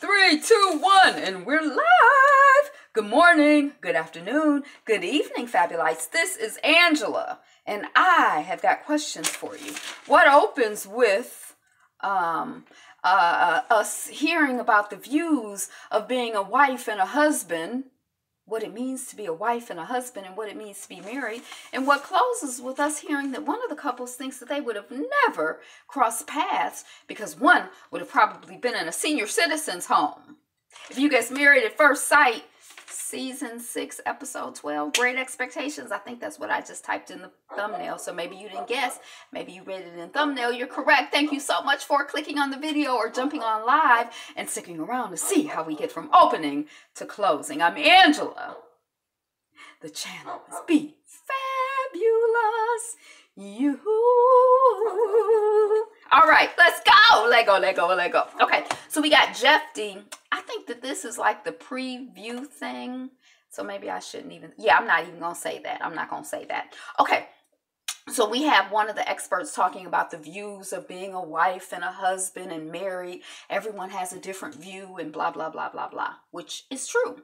3, 2, 1, and we're live. Good morning, good afternoon, good evening, Fabulites. This is Angela, and I have got questions for you. What opens with us hearing about the views of being a wife and a husband, what it means to be a wife and a husband, and what it means to be married, and what closes with us hearing that one of the couples thinks that they would have never crossed paths because one would have probably been in a senior citizen's home. If you guys married at first sight, season 6, episode 12, Great Expectations. I think that's what I just typed in the thumbnail. So maybe you didn't guess. Maybe you read it in thumbnail. You're correct. Thank you so much for clicking on the video or jumping on live and sticking around to see how we get from opening to closing. I'm Angela. The channel is Be Fabulous You. All right, let's go. Let go. Okay, so we got Jeffy. I think that this is like the preview thing. So maybe I shouldn't even. Yeah, I'm not even going to say that. I'm not going to say that. Okay, so we have one of the experts talking about the views of being a wife and a husband and married. Everyone has a different view and blah, blah, blah, blah, blah, which is true.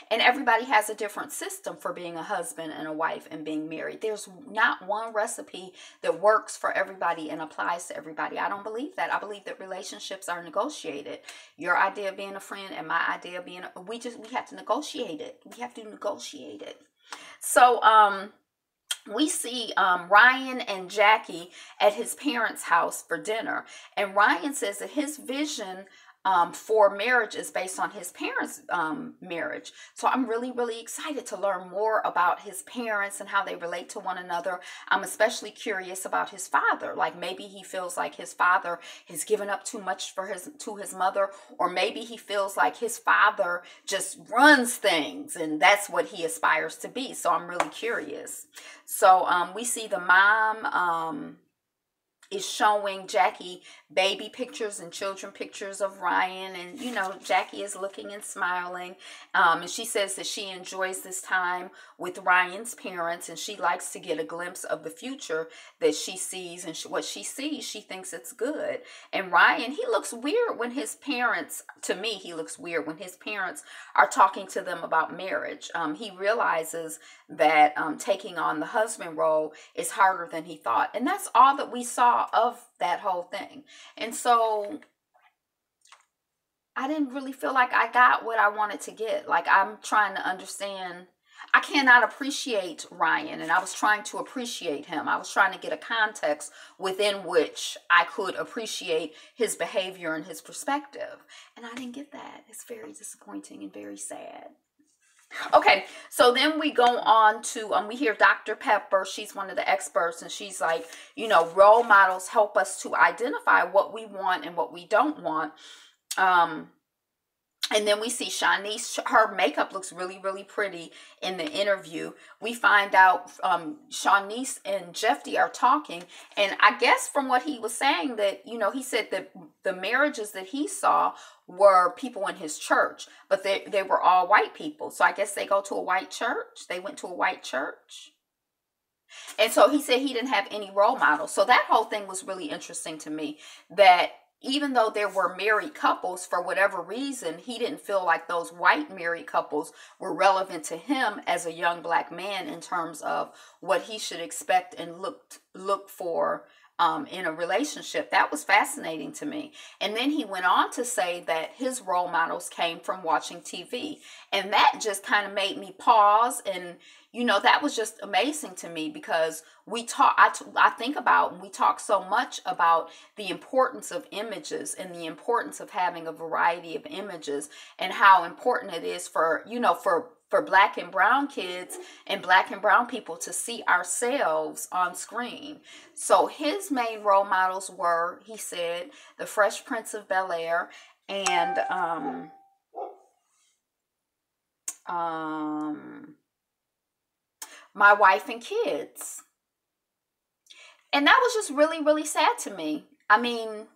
And everybody has a different system for being a husband and a wife and being married. There's not one recipe that works for everybody and applies to everybody. I don't believe that. I believe that relationships are negotiated. Your idea of being a friend and my idea of being we have to negotiate it. We have to negotiate it. So we see Ryan and Jackie at his parents' house for dinner. And Ryan says that his vision for marriage is based on his parents' marriage. So I'm really excited to learn more about his parents and how they relate to one another. I'm especially curious about his father. Like maybe he feels like his father has given up too much for to his mother, or maybe he feels like his father just runs things and that's what he aspires to be. So I'm really curious. So we see the mom is showing Jackie baby pictures and children pictures of Ryan, and you know Jackie is looking and smiling, and she says that she enjoys this time with Ryan's parents and she likes to get a glimpse of the future that she sees, and what she sees she thinks it's good. And Ryan, he looks weird when his parents, to me he looks weird when his parents are talking to them about marriage. He realizes that taking on the husband role is harder than he thought, and that's all that we saw of that whole thing. And so I didn't really feel like I got what I wanted to get. Like I'm trying to understand. I cannot appreciate Ryan, and I was trying to appreciate him. I was trying to get a context within which I could appreciate his behavior and his perspective. And I didn't get that. It's very disappointing and very sad. Okay, so then we go on to, we hear Dr. Pepper. She's one of the experts, and she's like, you know, role models help us to identify what we want and what we don't want. And then we see Shanice, her makeup looks really pretty in the interview. We find out Shanice and Jeffy are talking. And I guess from what he was saying that, you know, he said that the marriages that he saw were people in his church, but they were all white people. So I guess they go to a white church. They went to a white church. And so he said he didn't have any role models. So that whole thing was really interesting to me, that even though there were married couples, for whatever reason, he didn't feel like those white married couples were relevant to him as a young black man in terms of what he should expect and look for in a relationship. That was fascinating to me. And then he went on to say that his role models came from watching TV. And that just kind of made me pause. And, you know, that was just amazing to me because I think about, and we talk so much about the importance of images and the importance of having a variety of images and how important it is for, you know, for black and brown kids and black and brown people to see ourselves on screen. So his main role models were, he said, the Fresh Prince of Bel-Air and My Wife and Kids. And that was just really sad to me. I mean,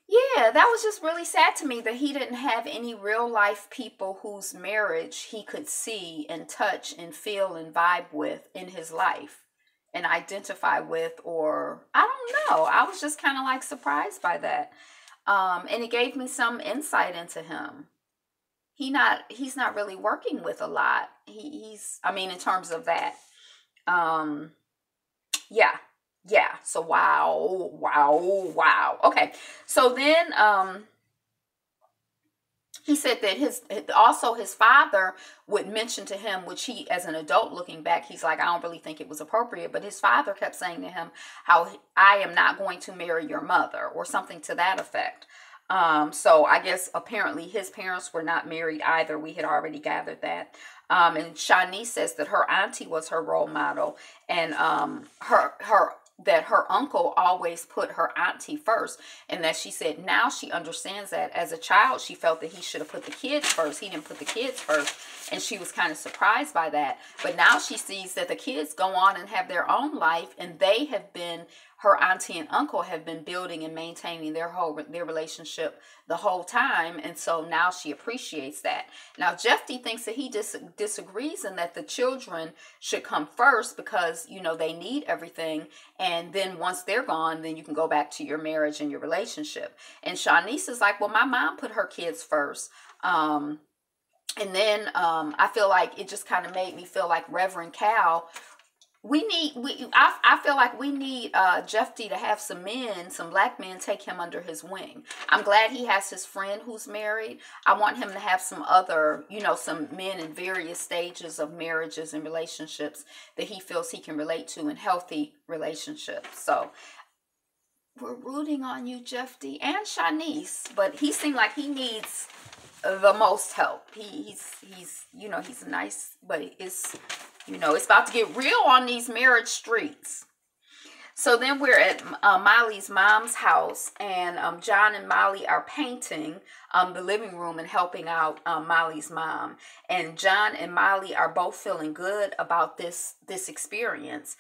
yeah, that was just really sad to me that he didn't have any real life people whose marriage he could see and touch and feel and vibe with in his life and identify with, or I don't know. I was just kind of like surprised by that. And it gave me some insight into him. He's not really working with a lot. He's, I mean, in terms of that. Um, yeah. Yeah. So wow. Okay. So then he said that his father would mention to him, which he, as an adult looking back, he's like, I don't really think it was appropriate, but his father kept saying to him how I am not going to marry your mother, or something to that effect. So I guess apparently his parents were not married either. We had already gathered that. And Shanice says that her auntie was her role model, and that her uncle always put her auntie first, and that she said now she understands that as a child she felt that he should have put the kids first. He didn't put the kids first, and she was kind of surprised by that. But now she sees that the kids go on and have their own life, and they have been, her auntie and uncle have been building and maintaining their relationship the whole time, and so now she appreciates that. Now Jeffy thinks that he disagrees, and that the children should come first because, you know, they need everything, and then once they're gone, then you can go back to your marriage and your relationship. And Shanice is like, well, my mom put her kids first. And then I feel like it just kind of made me feel like Reverend Cal. I feel like we need Jeffy to have some black men take him under his wing. I'm glad he has his friend who's married. I want him to have some other, you know, some men in various stages of marriages and relationships that he feels he can relate to in healthy relationships. So we're rooting on you, Jeffy, and Shanice, but he seemed like he needs the most help. He's you know, he's nice, but it's, you know, it's about to get real on these marriage streets. So then we're at Molly's mom's house, and John and Molly are painting the living room and helping out Molly's mom. And John and Molly are both feeling good about this experience.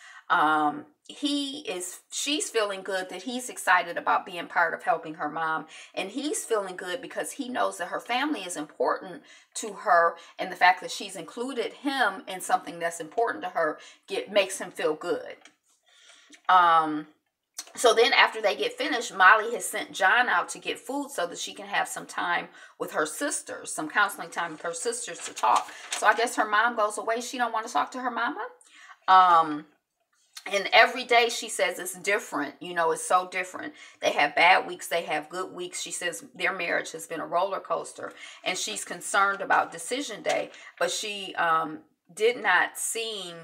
She's feeling good that he's excited about being part of helping her mom, and he's feeling good because he knows that her family is important to her, and the fact that she's included him in something that's important to her makes him feel good. So then after they get finished, Molly has sent John out to get food so that she can have some time with her sisters, some counseling time with her sisters to talk. So I guess her mom goes away. She don't want to talk to her mama. And every day she says it's different. You know, it's so different. They have bad weeks. They have good weeks. She says their marriage has been a roller coaster, and she's concerned about decision day, but she did not seem...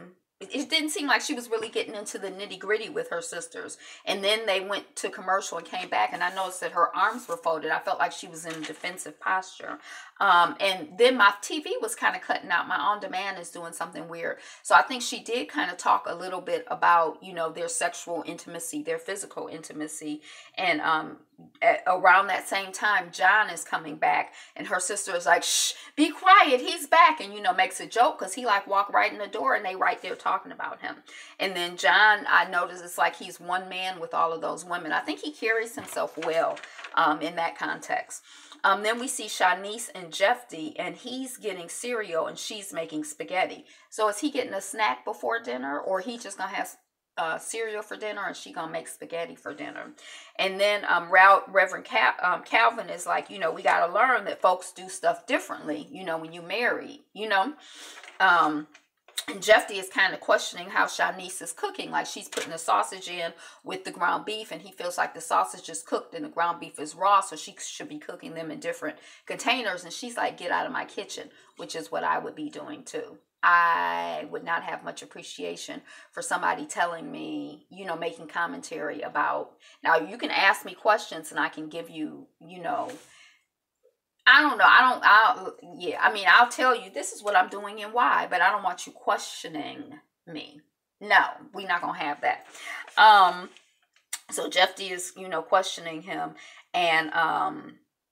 It didn't seem like she was really getting into the nitty-gritty with her sisters. And then they went to commercial and came back, and I noticed that her arms were folded. I felt like she was in a defensive posture. And then my TV was kind of cutting out. My on-demand is doing something weird. So I think she did kind of talk a little bit about, you know, their sexual intimacy, their physical intimacy. And around that same time, John is coming back, and her sister is like, shh, be quiet, he's back. And, you know, makes a joke because he like walked right in the door, and they right there talking about him. And then John, I noticed it's like he's one man with all of those women. I think he carries himself well in that context. Then we see Shanice and Jeffy, and he's getting cereal and she's making spaghetti. So is he getting a snack before dinner, or he just gonna have cereal for dinner and she gonna make spaghetti for dinner? And then Reverend Calvin is like, you know, we gotta learn that folks do stuff differently, you know, when you marry, you know. And Jeffy is kind of questioning how Shanice is cooking. Like, she's putting the sausage in with the ground beef, and he feels like the sausage is cooked and the ground beef is raw, so she should be cooking them in different containers. And she's like, get out of my kitchen, which is what I would be doing too. I would not have much appreciation for somebody telling me, you know, making commentary about. Now, you can ask me questions and I can give you, you know, I don't know. I'll tell you this is what I'm doing and why, but I don't want you questioning me. No, we're not going to have that. So Jeffy is, you know, questioning him, and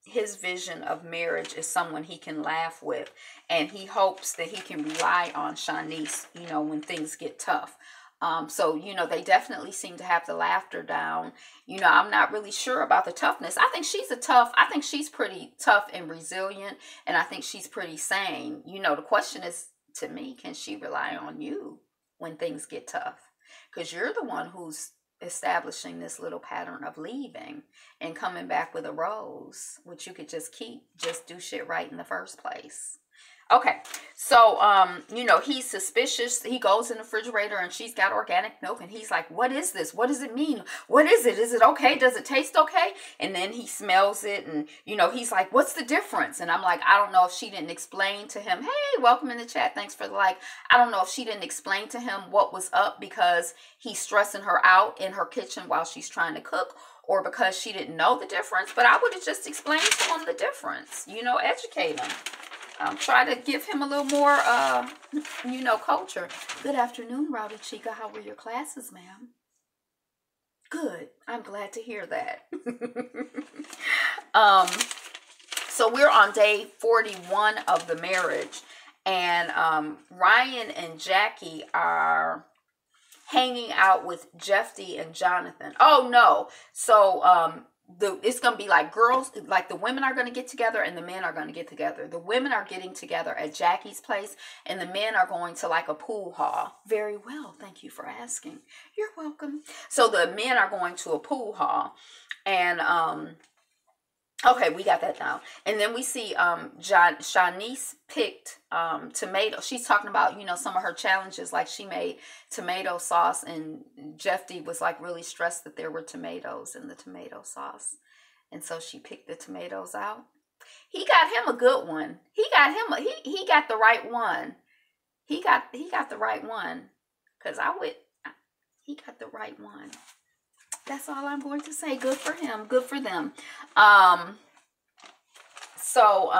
his vision of marriage is someone he can laugh with, and he hopes that he can rely on Shanice, you know, when things get tough. So, you know, they definitely seem to have the laughter down. You know, I'm not really sure about the toughness. I think she's pretty tough and resilient, and I think she's pretty sane. You know, the question is, to me, can she rely on you when things get tough? Because you're the one who's establishing this little pattern of leaving and coming back with a rose, which you could just keep, just do shit right in the first place. Okay, so, you know, he's suspicious. He goes in the refrigerator and she's got organic milk and he's like, what is this? What does it mean? What is it? Is it okay? Does it taste okay? And then he smells it and, you know, he's like, what's the difference? And I'm like, I don't know if she didn't explain to him, hey, welcome in the chat. Thanks for the like. I don't know if she didn't explain to him what was up because he's stressing her out in her kitchen while she's trying to cook, or because she didn't know the difference. But I would have just explained to him the difference, you know, educate him. Try to give him a little more, you know, culture. Good afternoon, Rowdy Chica. How were your classes, ma'am? Good. I'm glad to hear that. So we're on day 41 of the marriage. And Ryan and Jackie are hanging out with Jeffy and Jonathan. Oh, no. So, it's going to be like girls, like the women are going to get together and the men are going to get together. The women are getting together at Jackie's place and the men are going to like a pool hall. Very well. Thank you for asking. You're welcome. So the men are going to a pool hall and, okay, we got that down. And then we see Shanice picked tomato. She's talking about, you know, some of her challenges. Like she made tomato sauce and Jeffy was like really stressed that there were tomatoes in the tomato sauce. And so she picked the tomatoes out. He got him a good one. He got the right one. He got the right one. He got the right one. That's all I'm going to say. Good for him. Good for them. So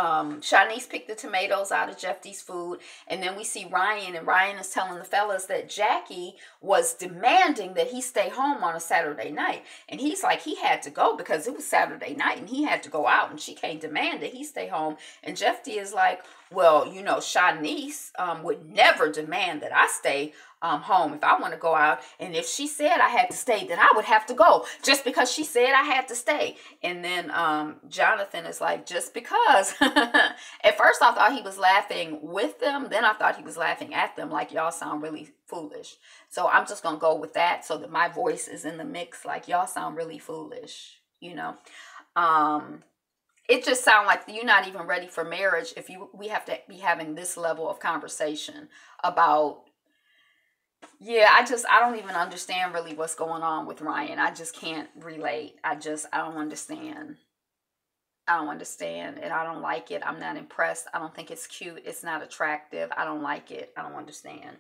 Shanice picked the tomatoes out of Jeffy's food. And then we see Ryan. And Ryan is telling the fellas that Jackie was demanding that he stay home on a Saturday night. And he's like, he had to go because it was Saturday night. And he had to go out. And she can't demand that he stay home. And Jeffy is like, well, you know, Shanice would never demand that I stay home if I want to go out. And if she said I had to stay, then I would have to go just because she said I had to stay. And then Jonathan is like, just because. At first I thought he was laughing with them. Then I thought he was laughing at them, like y'all sound really foolish. So I'm just going to go with that so that my voice is in the mix. Like y'all sound really foolish, you know. It just sounds like you're not even ready for marriage if we have to be having this level of conversation about. Yeah, I don't even understand really what's going on with Ryan. I just can't relate. I don't understand. I don't understand and I don't like it. I'm not impressed. I don't think it's cute. It's not attractive. I don't like it. I don't understand.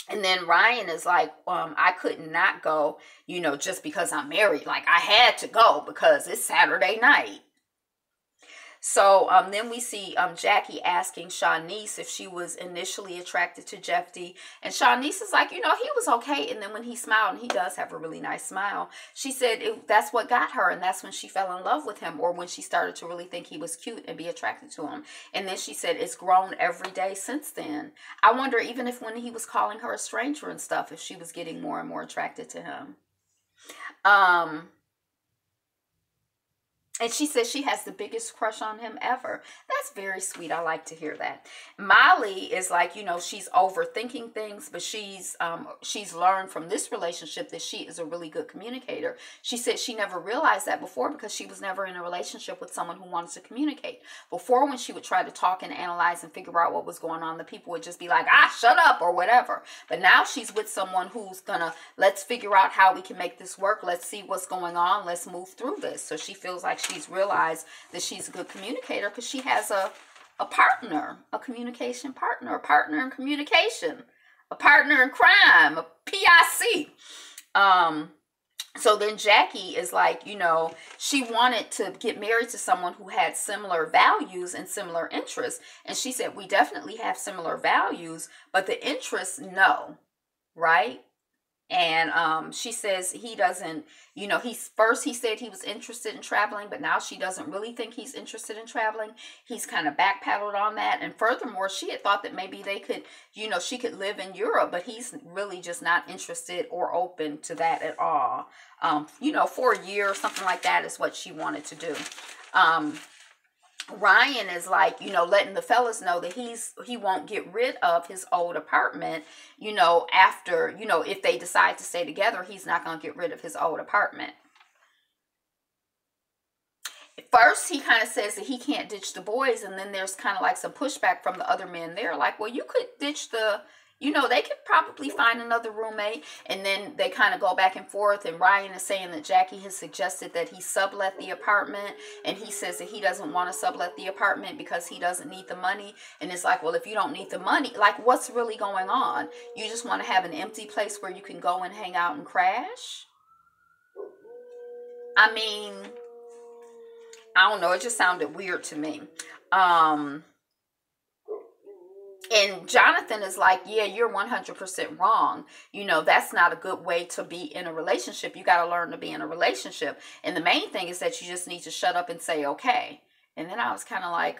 And then Ryan is like, I could not go, you know, just because I'm married. Like I had to go because it's Saturday night. So then we see Jackie asking Shanice if she was initially attracted to Jeffy. And Shanice is like, you know, he was okay. And then when he smiled, and he does have a really nice smile, she said that's what got her. And that's when she fell in love with him, or when she started to really think he was cute and be attracted to him. And then she said it's grown every day since then. I wonder even if when he was calling her a stranger and stuff, if she was getting more and more attracted to him. And she says she has the biggest crush on him ever. That's very sweet. I like to hear that. Molly is like, you know, she's overthinking things, but she's learned from this relationship that she is a really good communicator. She said she never realized that before because she was never in a relationship with someone who wants to communicate. Before, when she would try to talk and analyze and figure out what was going on, the people would just be like, shut up or whatever. But now she's with someone who's gonna, let's figure out how we can make this work. Let's see what's going on. Let's move through this. So she feels like she's realized that she's a good communicator because she has a partner, a communication partner, a partner in communication, a partner in crime, a PIC. So then Jackie is like, you know, she wanted to get married to someone who had similar values and similar interests. And she said, we definitely have similar values, but the interests, no, right? And she says he doesn't, you know, he said he was interested in traveling, but now she doesn't really think he's interested in traveling. He's kind of backpedaled on that. And furthermore, she had thought that maybe they could, you know, she could live in Europe, but he's really just not interested or open to that at all. You know, for a year or something like that is what she wanted to do. Ryan is like, you know, letting the fellas know that he won't get rid of his old apartment, you know, after, you know, if they decide to stay together, he's not going to get rid of his old apartment. First, he kind of says that he can't ditch the boys, and then there's kind of like some pushback from the other men. They're like, well, you could ditch the, you know, they could probably find another roommate. And then they kind of go back and forth, and Ryan is saying that Jackie has suggested that he sublet the apartment, and he says that he doesn't want to sublet the apartment because he doesn't need the money. And it's like, well, if you don't need the money, like, what's really going on? You just want to have an empty place where you can go and hang out and crash? I mean, I don't know. It just sounded weird to me. And Jonathan is like, yeah, you're 100% wrong. You know, that's not a good way to be in a relationship. You got to learn to be in a relationship. And the main thing is that you just need to shut up and say, okay. And then I was kind of like,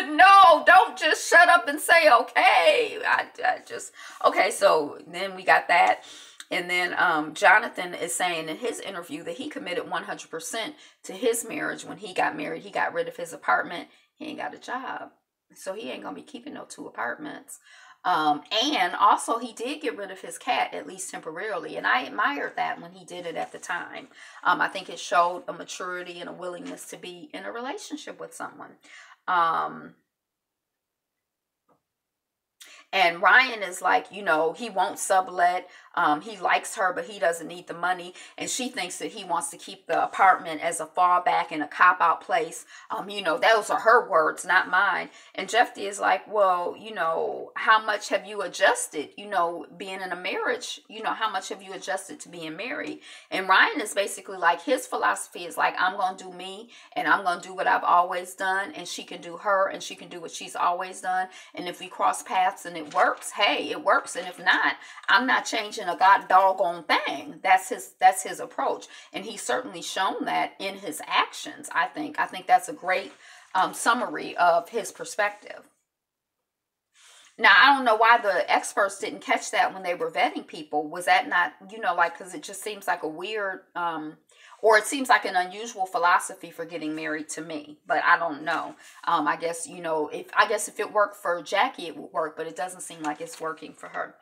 no, don't just shut up and say, okay. I just, okay. So then we got that. And then Jonathan is saying in his interview that he committed 100% to his marriage. When he got married, he got rid of his apartment. He ain't got a job. So he ain't going to be keeping no 2 apartments. And also he did get rid of his cat, at least temporarily. And I admired that when he did it at the time. I think it showed a maturity and a willingness to be in a relationship with someone. And Ryan is like, you know, he won't sublet. He likes her, but he doesn't need the money. And she thinks that he wants to keep the apartment as a fallback and a cop-out place. You know, those are her words, not mine. And Jeffy is like, well, you know, how much have you adjusted, you know, being in a marriage? You know, how much have you adjusted to being married? And Ryan is basically like, his philosophy is like, I'm going to do me, and I'm going to do what I've always done, and she can do her, and she can do what she's always done. And if we cross paths and it works, hey, it works. And if not, I'm not changing a god doggone thing. That's his approach, and he's certainly shown that in his actions. I think that's a great summary of his perspective. Now, I don't know why the experts didn't catch that when they were vetting people. Was that not, you know, like, because it just seems like a weird, or it seems like an unusual philosophy for getting married to me. But I don't know. I guess, you know, if it worked for Jackie, it would work, but it doesn't seem like it's working for her.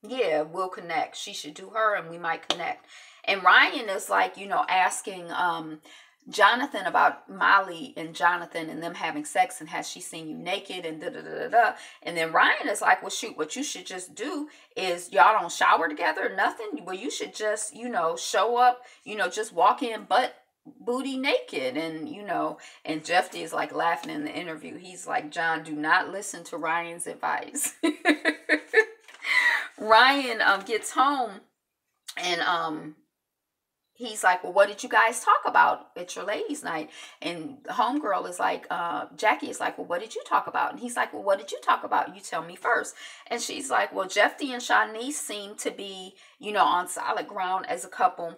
Yeah, we'll connect. She should do her, and we might connect. And Ryan is like, you know, asking Jonathan about Molly and Jonathan and them having sex, and has she seen you naked, and da da da da da. And then Ryan is like, well, shoot, what you should just do is, y'all don't shower together, nothing. Well, you should just, you know, show up, you know, just walk in butt booty naked. And, you know, and Jeffy is like laughing in the interview. He's like, John, do not listen to Ryan's advice. Ryan gets home, and he's like, well, what did you guys talk about at your ladies' night? And the homegirl is like, Jackie is like, well, what did you talk about? And he's like, well, what did you talk about? You tell me first. And she's like, well, Jeffy and Shanice seem to be, you know, on solid ground as a couple.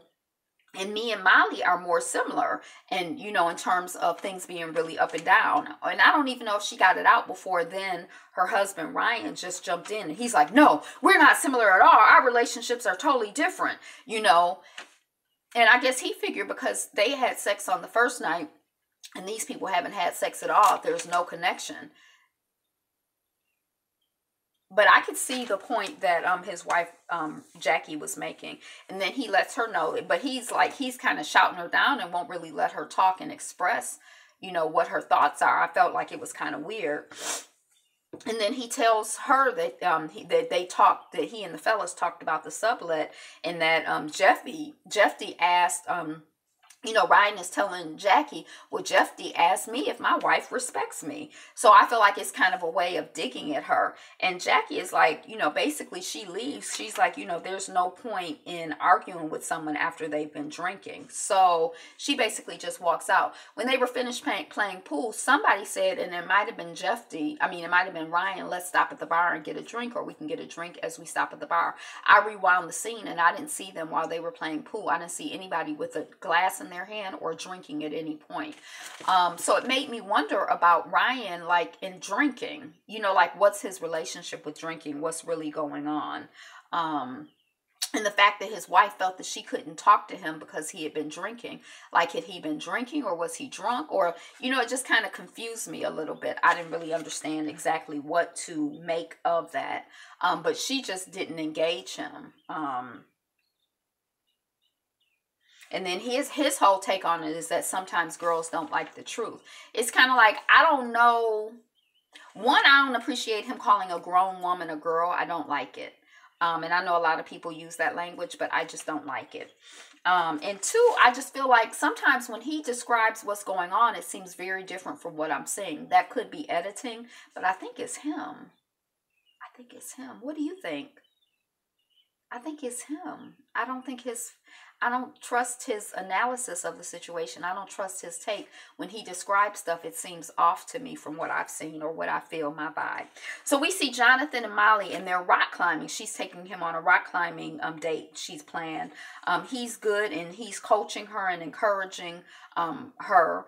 And me and Molly are more similar, and, you know, in terms of things being really up and down. And I don't even know if she got it out before then. Her husband, Ryan, just jumped in, and he's like, no, we're not similar at all. Our relationships are totally different, you know. And I guess he figured because they had sex on the first night, and these people haven't had sex at all, there's no connection. But I could see the point that his wife, Jackie, was making. And then he lets her know. But he's kind of shouting her down and won't really let her talk and express, you know, what her thoughts are. I felt like it was kind of weird. And then he tells her that that he and the fellas talked about the sublet, and that Jeffy asked you know, Ryan is telling Jackie, well, Jeffy asked me if my wife respects me. So I feel like it's kind of a way of digging at her. And Jackie is like, you know, basically she leaves. She's like, you know, there's no point in arguing with someone after they've been drinking. So she basically just walks out. When they were finished playing pool, somebody said, and it might have been it might have been Ryan, let's stop at the bar and get a drink, or we can get a drink as we stop at the bar. I rewound the scene, and I didn't see them while they were playing pool. I didn't see anybody with a glass in in their hand or drinking at any point. So it made me wonder about Ryan, like in drinking, you know, like what's his relationship with drinking? What's really going on? And the fact that his wife felt that she couldn't talk to him because he had been drinking. Like, had he been drinking or was he drunk? Or, you know, it just kind of confused me a little bit. I didn't really understand exactly what to make of that. But she just didn't engage him. And then his whole take on it is that sometimes girls don't like the truth. It's kind of like, I don't know. One, I don't appreciate him calling a grown woman a girl. I don't like it. And I know a lot of people use that language, but I just don't like it. And two, I just feel like sometimes when he describes what's going on, it seems very different from what I'm seeing. That could be editing, but I think it's him. I think it's him. What do you think? I think it's him. I don't trust his analysis of the situation. I don't trust his take. When he describes stuff, it seems off to me from what I've seen or what I feel, my vibe. So we see Jonathan and Molly, and they're rock climbing. She's taking him on a rock climbing date she's planned. He's good, and he's coaching her and encouraging her.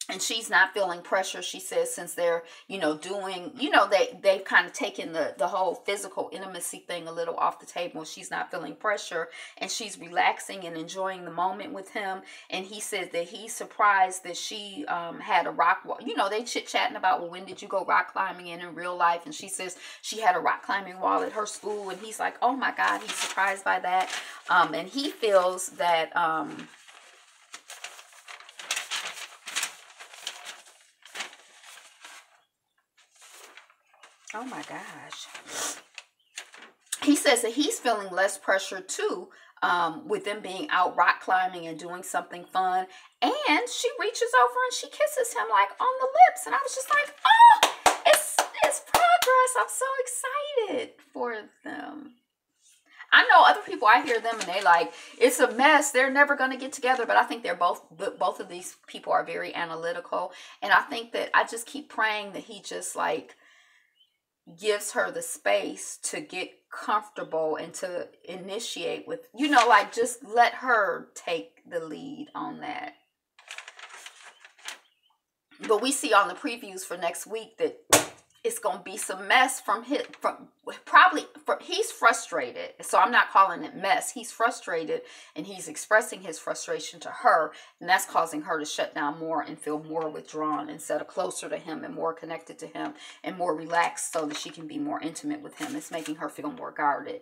And she's not feeling pressure, she says, since they're, you know, doing, you know, they've kind of taken the whole physical intimacy thing a little off the table. She's not feeling pressure, and she's relaxing and enjoying the moment with him. And he says that he's surprised that she had a rock wall. You know, they chit-chatting about, well, when did you go rock climbing in real life? And she says she had a rock climbing wall at her school. And he's like, oh my God, he's surprised by that. And he feels that... oh my gosh. He says that he's feeling less pressure too, with them being out rock climbing and doing something fun. And she reaches over and she kisses him like on the lips. And I was just like, oh, it's progress. I'm so excited for them. I know other people, I hear them and they like, it's a mess. They're never going to get together. But I think both of these people are very analytical. And I think that I just keep praying that he just like, gives her the space to get comfortable and to initiate with, you know, like just let her take the lead on that. But we see on the previews for next week that it's going to be some mess he's frustrated. So I'm not calling it mess. He's frustrated and he's expressing his frustration to her. And that's causing her to shut down more and feel more withdrawn instead of closer to him and more connected to him and more relaxed so that she can be more intimate with him. It's making her feel more guarded.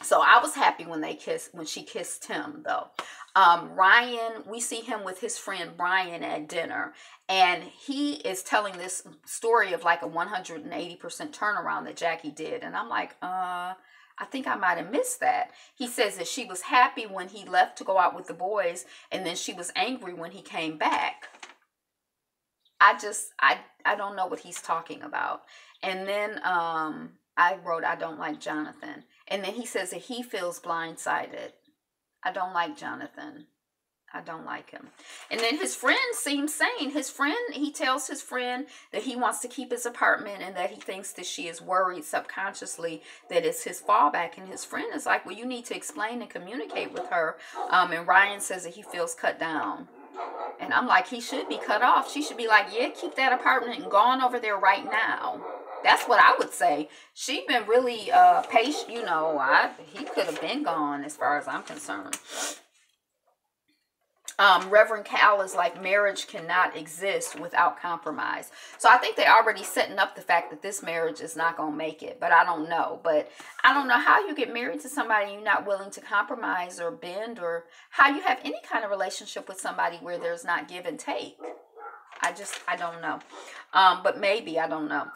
So I was happy when she kissed him though. Ryan, we see him with his friend Brian at dinner, and he is telling this story of like a 180% turnaround that Jackie did. And I'm like, I think I might have missed that. He says that she was happy when he left to go out with the boys, and then she was angry when he came back. I don't know what he's talking about. And then I wrote, I don't like Jonathan. And then he says that he feels blindsided. I don't like Jonathan. I don't like him. And then his friend seems sane. He tells his friend that he wants to keep his apartment and that he thinks that she is worried subconsciously that it's his fallback. And his friend is like, well, you need to explain and communicate with her. And Ryan says that he feels cut down. And I'm like, he should be cut off. She should be like, yeah, keep that apartment and go on over there right now. That's what I would say. She's been really patient. You know, he could have been gone as far as I'm concerned. Reverend Cal is like, marriage cannot exist without compromise. So I think they're already setting up the fact that this marriage is not going to make it. But I don't know. But I don't know how you get married to somebody you're not willing to compromise or bend, or how you have any kind of relationship with somebody where there's not give and take. I don't know. But maybe, I don't know.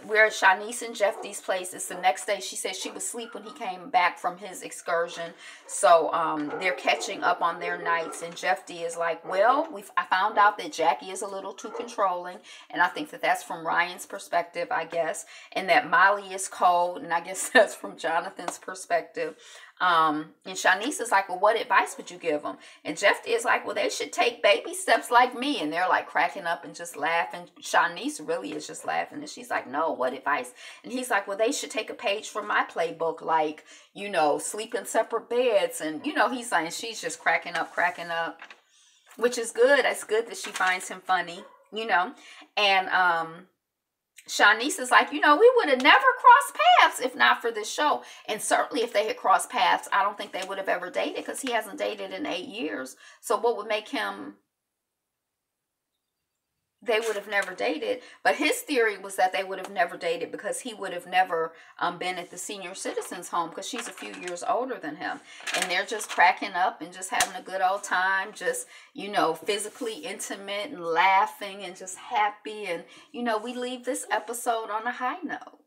We're at Shanice and Jeffy's place. It's the next day. She said she was asleep when he came back from his excursion. So they're catching up on their nights. And Jeffy is like, well, I found out that Jackie is a little too controlling. And I think that that's from Ryan's perspective, I guess. And that Molly is cold. And I guess that's from Jonathan's perspective. And Shanice is like, well, what advice would you give them? And Jeff is like, well, they should take baby steps like me. And they're like cracking up and just laughing. Shanice really is just laughing. And she's like, no, what advice? And he's like, well, they should take a page from my playbook, like, you know, sleep in separate beds. And, you know, he's saying she's just cracking up, which is good. It's good that she finds him funny, you know. And Shanice is like, you know, we would have never crossed paths if not for this show. And certainly if they had crossed paths, I don't think they would have ever dated, because he hasn't dated in 8 years. So what would make him... They would have never dated. But his theory was that they would have never dated because he would have never been at the senior citizens home, because she's a few years older than him. And they're just cracking up and just having a good old time, just, you know, physically intimate and laughing and just happy. And, you know, we leave this episode on a high note,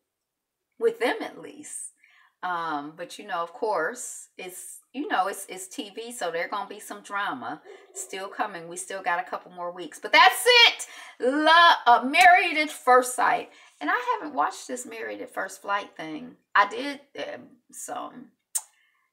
with them at least. But, you know, of course, it's, you know, it's TV, so there's going to be some drama still coming. We still got a couple more weeks. But that's it! Married at First Sight. And I haven't watched this Married at First Flight thing. I did some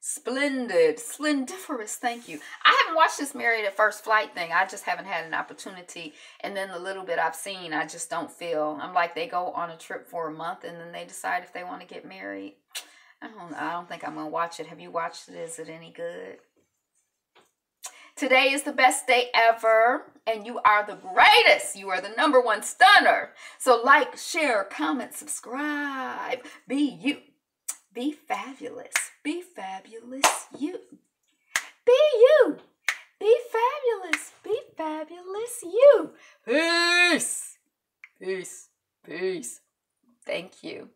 splendiferous, thank you. I haven't watched this Married at First Flight thing. I just haven't had an opportunity. And then the little bit I've seen, I just don't feel. I'm like, they go on a trip for a month and then they decide if they want to get married. I don't think I'm going to watch it. Have you watched it? Is it any good? Today is the best day ever, and you are the greatest. You are the #1 stunner. So like, share, comment, subscribe. Be you. Be fabulous. Be fabulous you. Be you. Be fabulous. Be fabulous you. Peace. Peace. Peace. Thank you.